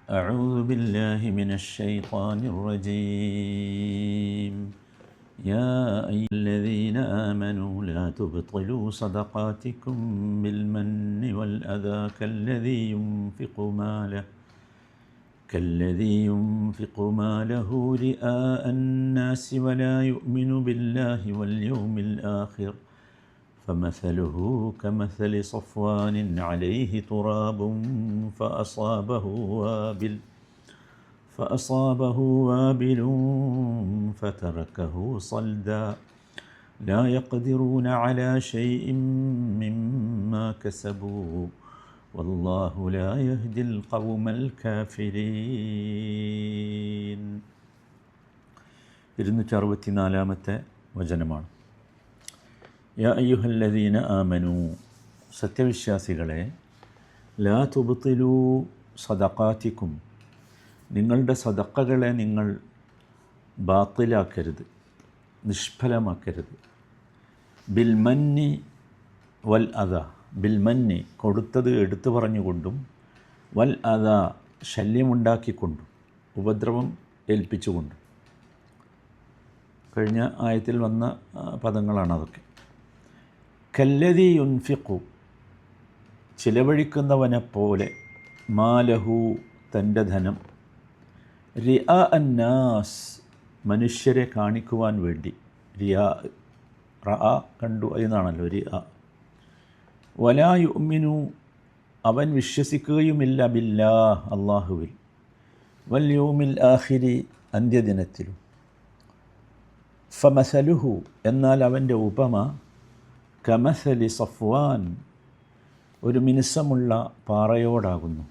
أعوذ بالله من الشيطان الرجيم يا أيها الذين آمنوا لا تبطلوا صدقاتكم بالمن والأذى كالذي ينفق ماله رئاء الناس ولا يؤمن بالله واليوم الآخر فمثله كمثل صفوان عليه تراب فأصابه وابل فتركه صلدا لا يقدرون على شيء مما كسبوا والله لا يهدي القوم الكافرين. 264 വചനമാണ്. യാ അയ്യുഹല്ലദീന ആമനു, സത്യവിശ്വാസികളെ, ലാ തുബ്തിലൂ സദഖാതിക്കും, നിങ്ങളുടെ സദഖകളെ നിങ്ങൾ ബാത്തിലാക്കരുത്, നിഷ്ഫലമാക്കരുത്. ബിൽമന്നി വൽ അദ, ബിൽമന്നി കൊടുത്തത് എടുത്തു പറഞ്ഞുകൊണ്ടും, വൽ അദ ശല്യമുണ്ടാക്കിക്കൊണ്ടും, ഉപദ്രവം ഏൽപ്പിച്ചുകൊണ്ടും. കഴിഞ്ഞ ആയത്തിൽ വന്ന പദങ്ങളാണ് അതൊക്കെ. കല്ലദീ യുൻഫിഖു, ചിലവഴിക്കുന്നവനെപ്പോലെ, മാലഹു തൻ്റെ ധനം, റിആ അന്നാസ് മനുഷ്യരെ കാണിക്കുവാൻ വേണ്ടി, റിആ റഅ കണ്ടു എന്നാണല്ലോ റിആ. വലാ യുഅ്മിനു, അവൻ വിശ്വസിക്കുകയുമില്ല, ബില്ലാഹ് അല്ലാഹുവിൽ, വൽ യൗമിൽ ആഖിരി അന്ത്യദിനത്തിലും. ഫമസലുഹു, എന്നാൽ അവൻ്റെ ഉപമ, കമസലി സഫ്വാൻ, ഒരു മിനുസമുള്ള പാറയോടാകുന്നു.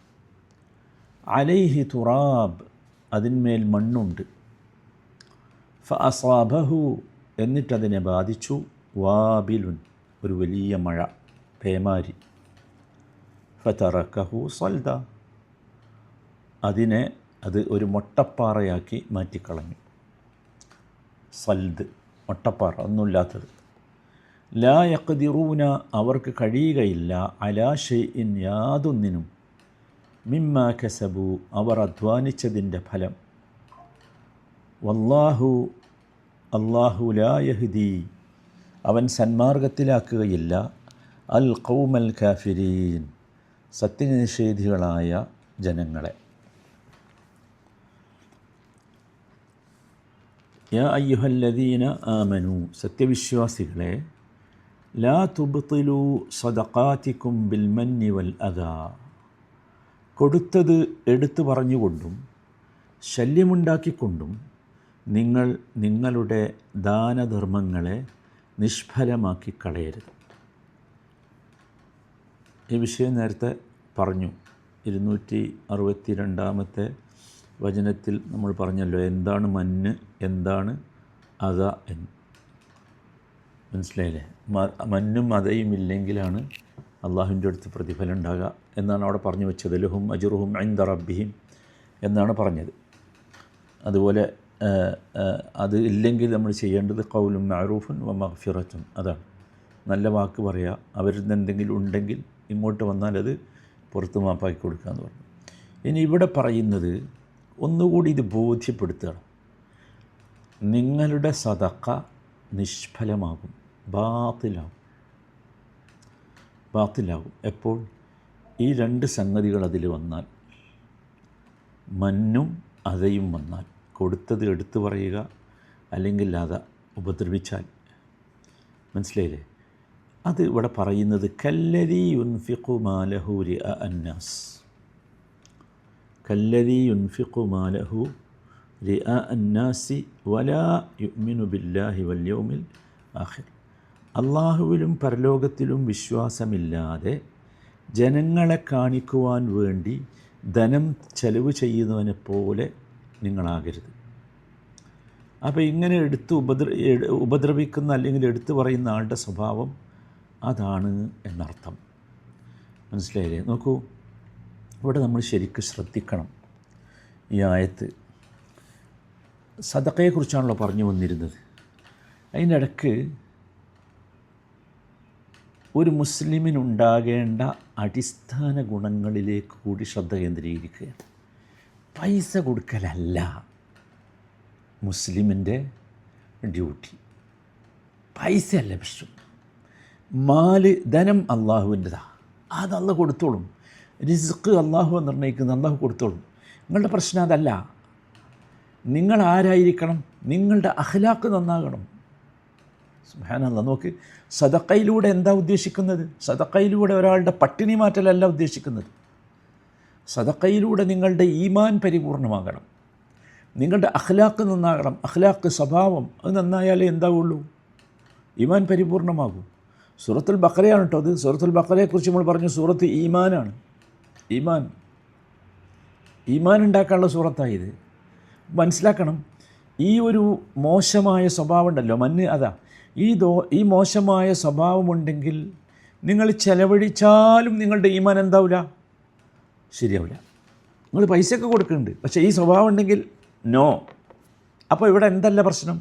അലൈഹി തുറാബ്, അതിന്മേൽ മണ്ണുണ്ട്. ഫഅസാബഹു, എന്നിട്ടതിനെ ബാധിച്ചു, വാബിലുൻ, ഒരു വലിയ മഴ, പേമാരി. ഫതറക്കഹു സൽദ, അത് ഒരു മൊട്ടപ്പാറയാക്കി മാറ്റിക്കളഞ്ഞു. സൽദ്, മൊട്ടപ്പാറ, ഒന്നുമില്ലാത്തത്. ലാ യഖ്ദിറൂന, അവർക്ക് കഴിയുകയില്ല, അലാ ഷൈഇൻ, യാതൊന്നിനും, മിമ്മാ കസബു, അവർ അധ്വാനിച്ചതിൻ്റെ ഫലം. വല്ലാഹു, അല്ലാഹു, ലാ യഹ്ദി, അവൻ സന്മാർഗത്തിലാക്കുകയില്ല, അൽ ഖൗമൽ കാഫിരീൻ, സത്യനിഷേധികളായ ജനങ്ങളെ. യാ അയ്യുഹല്ലദീന ആമനു, സത്യവിശ്വാസികളെ, ലാ തുബ്തിലൂ സദഖാതിക്കും ബിൽമന്നി വൽ അദാ, കൊടുത്തത് എടുത്തു പറഞ്ഞുകൊണ്ടും ശല്യമുണ്ടാക്കിക്കൊണ്ടും നിങ്ങൾ നിങ്ങളുടെ ദാനധർമ്മങ്ങളെ നിഷ്ഫലമാക്കി കളയരുത്. ഈ വിഷയം നേരത്തെ പറഞ്ഞു. 262 വചനത്തിൽ നമ്മൾ പറഞ്ഞല്ലോ എന്താണ് മന്ന്, എന്താണ് അത എന്ന്. മനസ്സിലായില്ലേ? മന്നും അതയും ഇല്ലെങ്കിലാണ് അള്ളാഹുവിൻ്റെ അടുത്ത് പ്രതിഫലം ഉണ്ടാകുക എന്നാണ് അവിടെ പറഞ്ഞു വെച്ചത്. ലഹും അജ്റുഹും ഇൻദ റബ്ബിഹിം എന്നാണ് പറഞ്ഞത്. അതുപോലെ അത് ഇല്ലെങ്കിൽ നമ്മൾ ചെയ്യേണ്ടത് ഖൗലുൻ മഅറൂഫുൻ വ മഗ്ഫിറത്തുൻ, അതാണ്. നല്ല വാക്ക് പറയുക, അവരിൽ നിന്ന് എന്തെങ്കിലും ഉണ്ടെങ്കിൽ ഇങ്ങോട്ട് വന്നാൽ അത് പുറത്ത് മാപ്പാക്കി കൊടുക്കുക എന്ന് പറഞ്ഞു. ഇനി ഇവിടെ പറയുന്നത് ഒന്നുകൂടി ഇത് ബോധ്യപ്പെടുത്തുകയാണ്. നിങ്ങളുടെ സദഖ നിഷ്ഫലമാകും, ബാത്തിലാകും. എപ്പോൾ? ഈ രണ്ട് സംഗതികൾ അതിൽ വന്നാൽ, മന്നും അതയും വന്നാൽ, കൊടുത്തത് എടുത്തു പറയുക, അല്ലെങ്കിൽ അത ഉപദ്രവിച്ചാൽ. മനസ്സിലായില്ലേ? അത് ഇവിടെ പറയുന്നത് കല്ലദീ യുൻഫിഖു മാലഹു റിആ അന്നാസ്, കല്ലദീ യുൻഫിഖു മാലഹു റിആ അന്നാസി വലാ യുഅ്മിനു ബില്ലാഹി വൽ യൗമിൽ ആഖിർ, അള്ളാഹുവിലും പരലോകത്തിലും വിശ്വാസമില്ലാതെ ജനങ്ങളെ കാണിക്കുവാൻ വേണ്ടി ധനം ചെലവ് ചെയ്യുന്നവനെ പോലെ നിങ്ങളാകരുത്. അപ്പോൾ ഇങ്ങനെ ഉപദ്രവിക്കുന്ന അല്ലെങ്കിൽ എടുത്തു പറയുന്ന ആളുടെ സ്വഭാവം അതാണ് എന്നർത്ഥം. മനസ്സിലായില്ലേ? നോക്കൂ, ഇവിടെ നമ്മൾ ശരിക്കും ശ്രദ്ധിക്കണം. ഈ ആയത്ത് സദഖയെക്കുറിച്ചാണല്ലോ പറഞ്ഞു വന്നിരുന്നത്. അതിൻ്റെ ഇടയ്ക്ക് ഒരു മുസ്ലിമിനുണ്ടാകേണ്ട അടിസ്ഥാന ഗുണങ്ങളിലേക്ക് കൂടി ശ്രദ്ധ കേന്ദ്രീകരിക്കുകയാണ്. പൈസ കൊടുക്കലല്ല മുസ്ലിമിൻ്റെ ഡ്യൂട്ടി. പൈസയല്ല പ്രശ്നം. ധനം അള്ളാഹുവിൻ്റെതാണ്, അത് അള്ളാഹ് കൊടുത്തോളും. റിസ്ക് അള്ളാഹു നിർണ്ണയിക്കുന്നത്, അള്ളാഹു കൊടുത്തോളും. നിങ്ങളുടെ പ്രശ്നം അതല്ല. നിങ്ങൾ ആരായിരിക്കണം? നിങ്ങളുടെ അഖ്ലാഖ് നന്നാകണം. സുബ്ഹാനല്ലാഹ്. നോക്ക്, സദഖയിലൂടെ എന്താ ഉദ്ദേശിക്കുന്നത്? സദഖയിലൂടെ ഒരാളുടെ പട്ടിണി മാറ്റലല്ല ഉദ്ദേശിക്കുന്നത്. സദഖയിലൂടെ നിങ്ങളുടെ ഈമാൻ പരിപൂർണമാകണം, നിങ്ങളുടെ അഖ്ലാഖ് നന്നാകണം. അഖ്ലാഖ്, സ്വഭാവം, അത് നന്നായാലേ എന്താവുള്ളൂ? ഈമാൻ പരിപൂർണമാകും. സൂറത്തുൽ ബഖറയാണ് കേട്ടോ അത്. സൂറത്തുൽ ബഖറയെക്കുറിച്ച് നമ്മൾ പറഞ്ഞു, സൂറത്ത് ഈമാനാണ്. ഈമാൻ ഉണ്ടാക്കാനുള്ള സൂറത്തായത് മനസ്സിലാക്കണം. ഈ ഒരു മോശമായ സ്വഭാവം ഉണ്ടല്ലോ, അതാ ഈ മോശമായ സ്വഭാവമുണ്ടെങ്കിൽ നിങ്ങൾ ചെലവഴിച്ചാലും നിങ്ങളുടെ ഈമാൻ എന്താവില്ല, ശരിയാവില്ല. നിങ്ങൾ പൈസയൊക്കെ കൊടുക്കുന്നുണ്ട്, പക്ഷേ ഈ സ്വഭാവം ഉണ്ടെങ്കിൽ നോ. അപ്പോൾ ഇവിടെ എന്തല്ല പ്രശ്നം?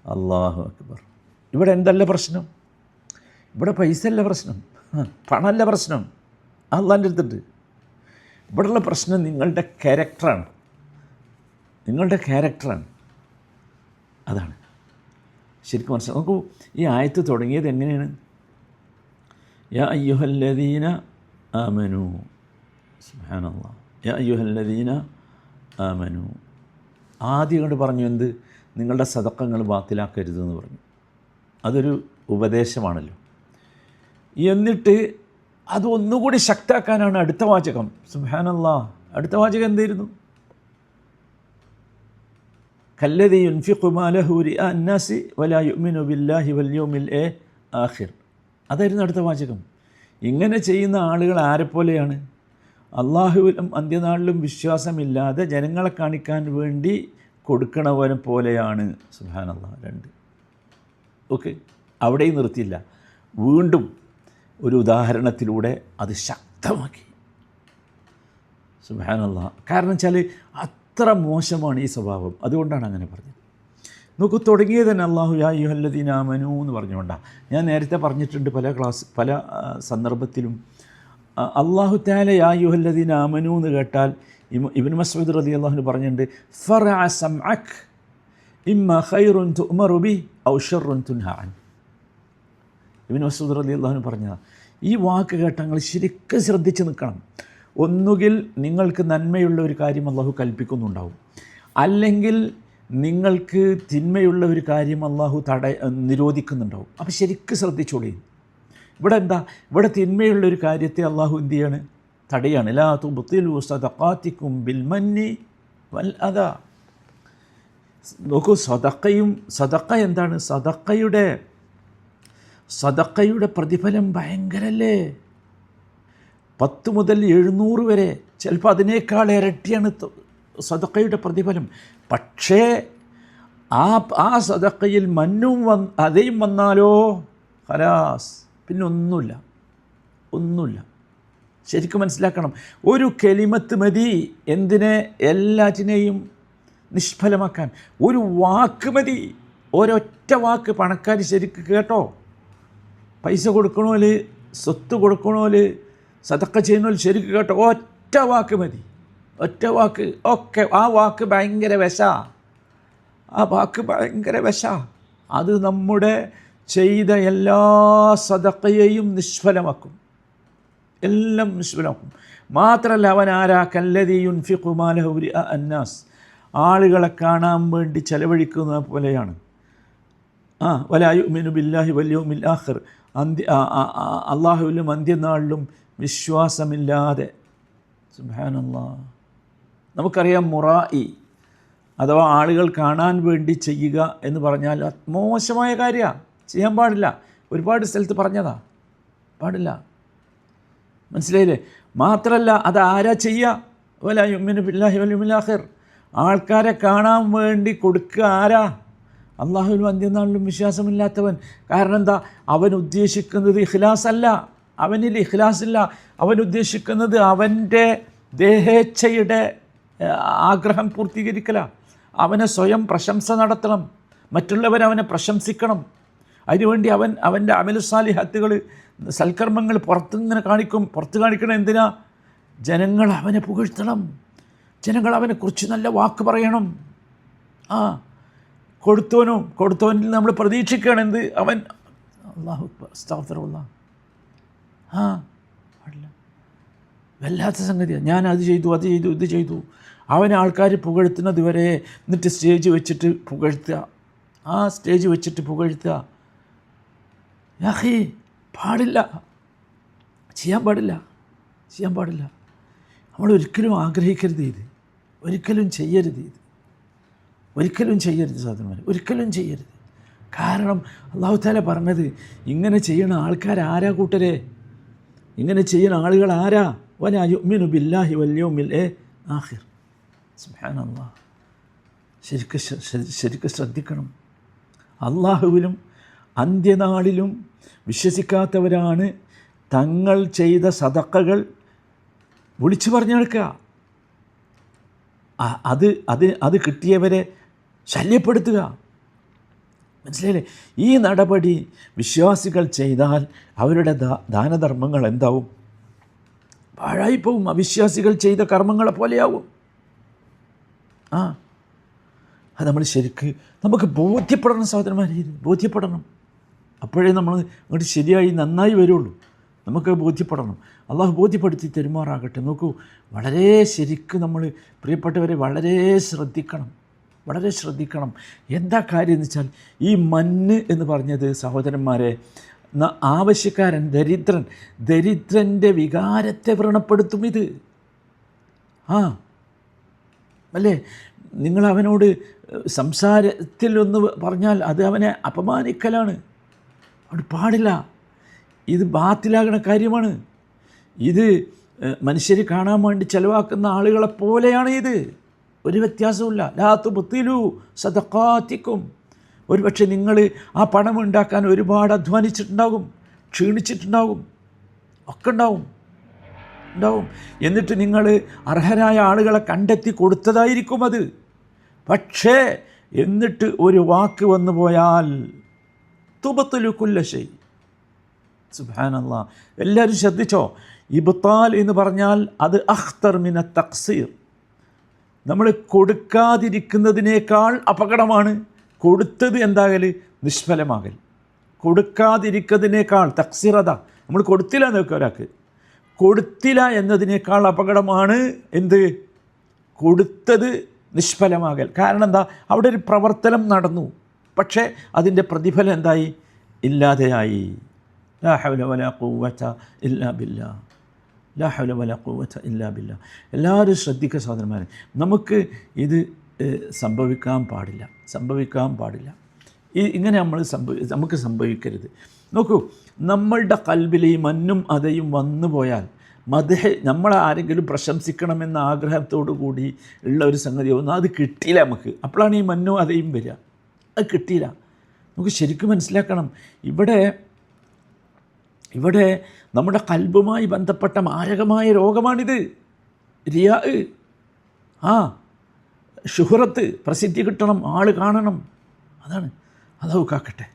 അല്ലാഹു അക്ബർ. ഇവിടെ എന്തല്ല പ്രശ്നം? ഇവിടെ പൈസ അല്ല പ്രശ്നം, പണമല്ല പ്രശ്നം, അള്ളാൻ്റെ അടുത്തുണ്ട്. ഇവിടെയുള്ള പ്രശ്നം നിങ്ങളുടെ ക്യാരക്ടറാണ്. അതാണ് ശരിക്കും മനസ്സിലാവും. നോക്കൂ, ഈ ആയത്ത് തുടങ്ങിയത് എങ്ങനെയാണ്? യാ അയ്യുഹല്ലദീന ആമനു. സുബ്ഹാനല്ലാഹ്. യാ അയ്യുഹല്ലദീന ആമനു. ആദ്യം കൊണ്ട് പറഞ്ഞു എന്ത്? നിങ്ങളുടെ സദഖകൾ ബാത്തിലാക്കരുതെന്ന് പറഞ്ഞു. അതൊരു ഉപദേശമാണല്ലോ. എന്നിട്ട് അതൊന്നുകൂടി ശക്താക്കാനാണ് അടുത്ത വാചകം. സുബ്ഹാനല്ലാഹ്. അടുത്ത വാചകം എന്തായിരുന്നു? കല്ലദീ യുൻഫിഖു മാലഹു റിആ അന്നാസി വലാ യുഅ്മിനു ബില്ലാഹി വൽ യൗമിൽ ആഖിർ. അതായിരുന്നു അടുത്ത വാചകം. ഇങ്ങനെ ചെയ്യുന്ന ആളുകൾ ആരെപ്പോലെയാണ്? അള്ളാഹുവിലും അന്ത്യനാളിലും വിശ്വാസമില്ലാതെ ജനങ്ങളെ കാണിക്കാൻ വേണ്ടി കൊടുക്കണവനെ പോലെയാണ്. സുബ്ഹാനല്ലാഹ്. 2. ഓക്കെ, അവിടെയും നിർത്തിയില്ല, വീണ്ടും ഒരു ഉദാഹരണത്തിലൂടെ അത് ശക്തമാക്കി. സുബ്ഹാനല്ലാഹ്. കാരണം വെച്ചാൽ അത്ര മോശമാണ് ഈ സ്വഭാവം, അതുകൊണ്ടാണ് അങ്ങനെ പറഞ്ഞത്. നോക്കൂ, തുടങ്ങിയത് തന്നെ അല്ലാഹു യാ അയ്യുഹല്ലദീന ആമനൂ എന്ന് പറഞ്ഞുകൊണ്ടാണ്. ഞാൻ നേരത്തെ പറഞ്ഞിട്ടുണ്ട് പല സന്ദർഭത്തിലും. അല്ലാഹു തആല യാ അയ്യുഹല്ലദീന ആമനൂ എന്ന് കേട്ടാൽ ഇബ്നു മസ്ഊദ് റളിയല്ലാഹു പറഞ്ഞിട്ടുണ്ട്, ഫറഅ സമഅക് ഇമ്മ ഖൈറുൻ തുഅ്മറു ബി ഔ ശർറുൻ തുൻഹാ അൻ. ഇബ്നു മസ്ഊദ് റളിയല്ലാഹു പറഞ്ഞതാണ്, ഈ വാക്ക് കേട്ടാൽ നിങ്ങൾ ശരിക്കും ശ്രദ്ധിച്ച് നിൽക്കണം. ഒന്നുകിൽ നിങ്ങൾക്ക് നന്മയുള്ള ഒരു കാര്യം അള്ളാഹു കൽപ്പിക്കുന്നുണ്ടാവും, അല്ലെങ്കിൽ നിങ്ങൾക്ക് തിന്മയുള്ള ഒരു കാര്യം അള്ളാഹു നിരോധിക്കുന്നുണ്ടാവും. അപ്പോൾ ശരിക്കും ശ്രദ്ധിച്ചോളി. ഇവിടെ എന്താ? ഇവിടെ തിന്മയുള്ള ഒരു കാര്യത്തെ അള്ളാഹു എന്ത് ചെയ്യാണ്? തടയാണ്. ലാ തുബ്തിലു സദഖാതികും ബിൽ മന്നി വൽ അദാ. നോക്കൂ, സദഖ എന്താണ്? സദഖയുടെ പ്രതിഫലം ഭയങ്കരല്ലേ. 10 മുതൽ 700 വരെ, ചിലപ്പോൾ അതിനേക്കാൾ ഇരട്ടിയാണ് സദഖയുടെ പ്രതിഫലം. പക്ഷേ ആ സദഖയിൽ മന്നും അതേയും വന്നാലോ ഖലാസ്, പിന്നെ ഒന്നുമില്ല. ശരിക്കും മനസ്സിലാക്കണം. ഒരു കലിമത്ത് മതി എന്തിനെ? എല്ലാറ്റിനെയും നിഷ്ഫലമാക്കാൻ. ഒരു വാക്ക് മതി, ഒരൊറ്റ വാക്ക്. പണക്കാർ ശരിക്ക് കേട്ടോ, പൈസ കൊടുക്കണോല്, സ്വത്ത് കൊടുക്കണോല്, സദഖ ചെയ്യുന്നോല് ശരിക്ക് കേട്ടോ, ഒറ്റ വാക്ക് മതി. ഒറ്റ വാക്ക്. ഒക്കെ ആ വാക്ക് ഭയങ്കര വിഷ. അത് നമ്മുടെ ചെയ്ത എല്ലാ സദഖയെയും നിഷ്ഫലമാക്കും, എല്ലാം നിഷ്ഫലമാക്കും. മാത്രമല്ല, അവൻ ആരാ? കല്ലദീ യുൻഫിഖു മാലഹു റിആ അന്നാസ്. ആളുകളെ കാണാൻ വേണ്ടി ചെലവഴിക്കുന്ന പോലെയാണ്. വലാ യുഅ്മിനു ബില്ലാഹി വൽ യൗമിൽ ആഖിർ. അള്ളാഹുവിലും അന്ത്യനാളിലും വിശ്വാസമില്ലാതെ. സുബ്ഹാനല്ലാഹ്. നമുക്കറിയാം, മുറായി അഥവാ ആളുകൾ കാണാൻ വേണ്ടി ചെയ്യുക എന്ന് പറഞ്ഞാൽ മോശമായ കാര്യമാണ്, ചെയ്യാൻ പാടില്ല. ഒരുപാട് സ്ഥലത്ത് പറഞ്ഞതാ, പാടില്ല. മനസ്സിലായില്ലേ? മാത്രമല്ല, അത് ആരാ ചെയ്യുക? വലാ യുഅ്മിനു ബില്ലാഹി വൽ യൗമിൽ ആഖിർ. ആൾക്കാരെ കാണാൻ വേണ്ടി കൊടുക്കുക ആരാ? അള്ളാഹുവിലും അന്ത്യനാളിലും വിശ്വാസമില്ലാത്തവൻ. കാരണം എന്താ? അവൻ ഉദ്ദേശിക്കുന്നത് ഇഖ്ലാസല്ല, അവനിൽ ഇഖ്ലാസില്ല. അവൻ ഉദ്ദേശിക്കുന്നത് അവൻ്റെ ദേഹേച്ഛയുടെ ആഗ്രഹം പൂർത്തീകരിക്കല. അവനെ സ്വയം പ്രശംസ നടത്തണം, മറ്റുള്ളവരവനെ പ്രശംസിക്കണം. അതിനുവേണ്ടി അവൻ്റെ അമലുസാലിഹത്തുകൾ, സൽക്കർമ്മങ്ങൾ പുറത്ത് കാണിക്കണം. എന്തിനാ? ജനങ്ങൾ അവനെ പുകഴ്ത്തണം. ജനങ്ങൾ അവനെക്കുറിച്ച് നല്ല വാക്ക് പറയണം. കൊടുത്തവനിൽ നമ്മൾ പ്രതീക്ഷിക്കുകയാണ് എന്ത്, അവൻ അല്ലാഹു അസ്തഗ്ഫിറുല്ലാഹ്. പാടില്ല. വല്ലാത്ത സംഗതിയാണ്. ഞാൻ അത് ചെയ്തു, ഇത് ചെയ്തു. അവനെ ആൾക്കാർ പുകഴ്ത്തുന്നത് വരെ, എന്നിട്ട് സ്റ്റേജ് വെച്ചിട്ട് പുകഴ്ത്തുക. സ്റ്റേജ് വെച്ചിട്ട് പുകഴ്ത്തുക. യാഹി പാടില്ല, ചെയ്യാൻ പാടില്ല. നമ്മൾ ഒരിക്കലും ആഗ്രഹിക്കരുത് ഇത്, ഒരിക്കലും ചെയ്യരുത് സാധനമാണ്, ഒരിക്കലും ചെയ്യരുത്. കാരണം അല്ലാഹു തആല പറഞ്ഞത് ഇങ്ങനെ ചെയ്യുന്ന ആൾക്കാർ ആരാ കൂട്ടരെ? ഇങ്ങനെ ചെയ്യുന്ന ആളുകൾ ആരാ? വലാ യുഅ്മിനു ബില്ലാഹി വൽ യൗമിൽ ആഖിർ. സുബ്ഹാനല്ലാഹ്. ശരിക്കും ശ്രദ്ധിക്കണം. അള്ളാഹുവിലും അന്ത്യനാളിലും വിശ്വസിക്കാത്തവരാണ് തങ്ങൾ ചെയ്ത സദഖകൾ വിളിച്ചു പറഞ്ഞു നടക്കുക. അത് കിട്ടിയവരെ ശല്യപ്പെടുത്തുക. മനസ്സിലായില്ലേ? ഈ നടപടി വിശ്വാസികൾ ചെയ്താൽ അവരുടെ ദാനധർമ്മങ്ങൾ എന്താവും? പാഴായിപ്പോവും. അവിശ്വാസികൾ ചെയ്ത കർമ്മങ്ങളെ പോലെയാവും. അത് നമ്മൾ നമുക്ക് ബോധ്യപ്പെടണം സഹോദരന്മാരെ, ബോധ്യപ്പെടണം. അപ്പോഴേ നമ്മൾ അങ്ങോട്ട് ശരിയായി നന്നായി വരുള്ളൂ. നമുക്ക് ബോധ്യപ്പെടണം. അള്ളാഹു ബോധ്യപ്പെടുത്തി തെരുമാറാകട്ടെ. നോക്കൂ, വളരെ ശരിക്കും നമ്മൾ പ്രിയപ്പെട്ടവരെ വളരെ ശ്രദ്ധിക്കണം. എന്താ കാര്യം എന്ന് വെച്ചാൽ, ഈ മണ്ണ് എന്ന് പറഞ്ഞത് സഹോദരന്മാരെ, ആവശ്യക്കാരൻ, ദരിദ്രൻ്റെ വികാരത്തെ വ്രണപ്പെടുത്തും ഇത്. അല്ലേ? നിങ്ങൾ അവനോട് സംസാരത്തിൽ ഒന്ന് പറഞ്ഞാൽ അത് അവനെ അപമാനിക്കലാണ്. അത് പാടില്ല. ഇത് ബാത്തിലാകുന്ന കാര്യമാണ്. ഇത് മനുഷ്യർ കാണാൻ വേണ്ടി ചെലവാക്കുന്ന ആളുകളെ പോലെയാണ് ഇത്. ഒരു വ്യത്യാസവുമില്ല. ലാ തുബ്തിലു സദഖാതിക്കും. ഒരുപക്ഷെ നിങ്ങൾ ആ പണം ഉണ്ടാക്കാൻ ഒരുപാട് അധ്വാനിച്ചിട്ടുണ്ടാകും, ക്ഷീണിച്ചിട്ടുണ്ടാകും, ഒക്കെ ഉണ്ടാവും. എന്നിട്ട് നിങ്ങൾ അർഹരായ ആളുകളെ കണ്ടെത്തി കൊടുത്തതായിരിക്കും അത്. പക്ഷേ എന്നിട്ട് ഒരു വാക്ക് വന്നു പോയാൽ തുബ്തിലു കുല്ല ശൈ. സുബ്ഹാനല്ലാഹ്. എല്ലാവരും ശ്രദ്ധിച്ചോ? ഇബ്താൽ എന്ന് പറഞ്ഞാൽ അത് അഖ്തർ മിന തഖ്സീർ. നമ്മൾ കൊടുക്കാതിരിക്കുന്നതിനേക്കാൾ അപകടമാണ് കൊടുത്തത് എന്താകൽ, നിഷ്ഫലമാകൽ. കൊടുക്കാതിരിക്കുന്നതിനേക്കാൾ തഖ്സീറത, നമ്മൾ കൊടുത്തില്ല എന്നൊക്കെ ഒരാൾക്ക്, കൊടുത്തില്ല എന്നതിനേക്കാൾ അപകടമാണ് എന്ത്? കൊടുത്തത് നിഷ്ഫലമാകൽ. കാരണം എന്താ? അവിടെ ഒരു പ്രവർത്തനം നടന്നു, പക്ഷേ അതിൻ്റെ പ്രതിഫലം എന്തായി? ഇല്ലാതെയായി. ലാ ഹൗല വലാ ഖുവത ഇല്ലാ ബില്ലാഹ്. ലാ ഹൗല വലാ ഖുവത ഇല്ലാ ബില്ലാഹ്. എല്ലാവരും ശ്രദ്ധിക്കുക സഹോദരന്മാരെ, നമുക്ക് ഇത് സംഭവിക്കാൻ പാടില്ല. ഇങ്ങനെ നമുക്ക് സംഭവിക്കരുത്. നോക്കൂ, നമ്മളുടെ കൽബിൽ ഈ മന്നും അതയും വന്നു പോയാൽ, നമ്മളാരെങ്കിലും പ്രശംസിക്കണമെന്ന ആഗ്രഹത്തോടു കൂടി ഉള്ള ഒരു സംഗതി ഒന്നും അത് കിട്ടിയില്ല നമുക്ക്. അപ്പോഴാണ് ഈ മന്നും അതയും വരിക. അത് കിട്ടിയില്ല. നമുക്ക് ശരിക്കും മനസ്സിലാക്കണം, ഇവിടെ നമ്മുടെ കൽബുമായി ബന്ധപ്പെട്ട മാരകമായ രോഗമാണിത്. റിയാ, ഷുഹറത്ത്, പ്രസിദ്ധി കിട്ടണം, ആൾ കാണണം. അതാണ്. അല്ലാഹു കാക്കട്ടെ.